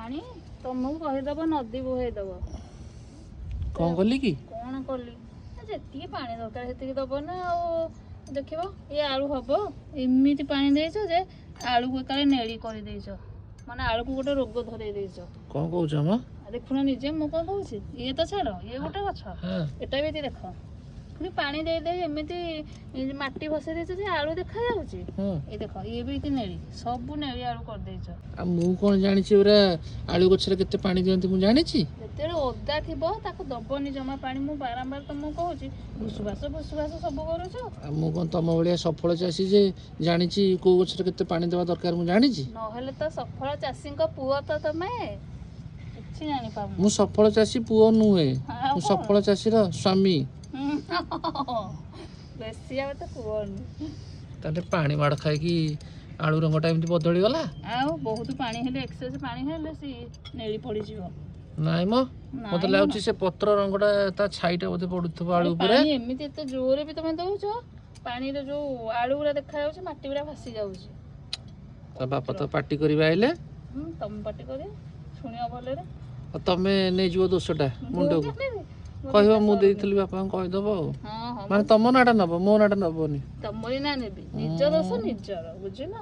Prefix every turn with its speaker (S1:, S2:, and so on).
S1: ପାଣି ତମକୁ କହିଦବ ନଦୀ ବୁହେଇଦବ।
S2: କଣ କଲି କି?
S1: କଣ କଲି ଯେତିକି ପାଣି ଦରକାର ସେତିକି ଦବ ନା। ଆଉ ଦେଖିବ ଏ ଆଳୁ ହବ ଏମିତି ପାଣି ଦେଇଛ ଯେ ଆଳୁକୁ ଏକାଳେ ନେଳି କରିଦେଇଛ। ମାନେ ଆଳୁକୁ ଗୋଟେ ରୋଗ ଧରେଇ ଦେଇଛ।
S2: କଣ କହୁଛ ମ?
S1: ଦେଖୁନ ନିଜେ ମୁଁ କଣ କହୁଛି। ଇଏ ତ ଛାଡ ଇଏ ଗୋଟେ ଗଛ ଏଟା ବି ଦେଖ ପୁଣି ପାଣି ଦେଇ ଦେଇ ଏମିତି ମାଟି ବସେଇ ଦେଇଛ ଯେ ଆଳୁ ଦେଖା ଯାଉଛି। ଏ ଦେଖ ଇଏ ବି ନେଳି ସବୁ ନେଳି ଆଳୁ କରିଦେଇଛ।
S2: ଆଉ ମୁଁ କଣ ଜାଣିଛି ପୁରା ଆଳୁ ଗଛରେ କେତେ ପାଣି ଦିଅନ୍ତି ମୁଁ ଜାଣିଛି।
S1: ଯେତେବେଳେ ଓଦା ଥିବ ତାକୁ ଦବନି ଜମା ପାଣି। ମୁଁ ବାରମ୍ବାର ତମକୁ କହୁଛି ଭୁସୁଭାସ ସବୁ କରୁଛ।
S2: ଆଉ ମୁଁ କଣ ତମ ଭଳିଆ ସଫଳ ଚାଷୀ ଯେ ଜାଣିଛି କୋଉ ଗଛରେ କେତେ ପାଣି ଦେବା ଦରକାର ମୁଁ ଜାଣିଛି।
S1: ନହେଲେ ତ ସଫଳ ଚାଷୀଙ୍କ ପୁଅ ତ ତମେ କିଛି ଜାଣିପାରୁନ।
S2: ମୁଁ ସଫଳ ଚାଷୀ ପୁଅ ନୁହେଁ, ମୁଁ ସଫଳ ଚାଷୀର ସ୍ୱାମୀ।
S1: ବେଶୀ ଆଉ ତ କୁହନି।
S2: ତାହେଲେ ପାଣି ମାଡ଼ ଖାଇକି ଆଳୁ ରଙ୍ଗଟା ଏମିତି ବଦଳିଗଲା।
S1: ଆଉ ବହୁତ ପାଣି ହେଲେ ଏକ୍ସେସ ପାଣି ହେଲେ ସେ ନେଳି ପଡିଯିବ।
S2: ନାଇଁ ମ ମତେ ଲାଗୁଛି ସେ ପତ୍ର ରଙ୍ଗଟା ତା ଛାଇଟା ବୋଧେ ପଡୁଥିବ ଆଳୁ ଉପରେ।
S1: ପାଣି ଏମିତି ଏତେ ଜୋରରେ ବି ତମେ ଦଉଛ ପାଣିରେ ଯୋଉ ଆଳୁ ଗୁରା ଦେଖା ଯାଉଛି ମାଟି ଗୁରା ଭାସି ଯାଉଛି।
S2: ତା ବାପା ତ ପାଟି କରିବା ଆଇଲେ।
S1: ତମେ ପାଟି କରି ଶୁଣିବ ଭଲରେ।
S2: ତମେ ନେଇଯିବ ଦୋଷଟା ମୁଣ୍ଡକୁ କହିବ ମୁଁ ଦେଇଥିଲି ବାପାଙ୍କୁ କହିଦବ ଆଉ। ମାନେ ତମ ନାଁଟା ନବ ମୋ ନାଁଟା ନବନି।
S1: ତମରି ନା ନେବି ନିଜ ଦୋଷ ନିଜର ବୁଝିଲ।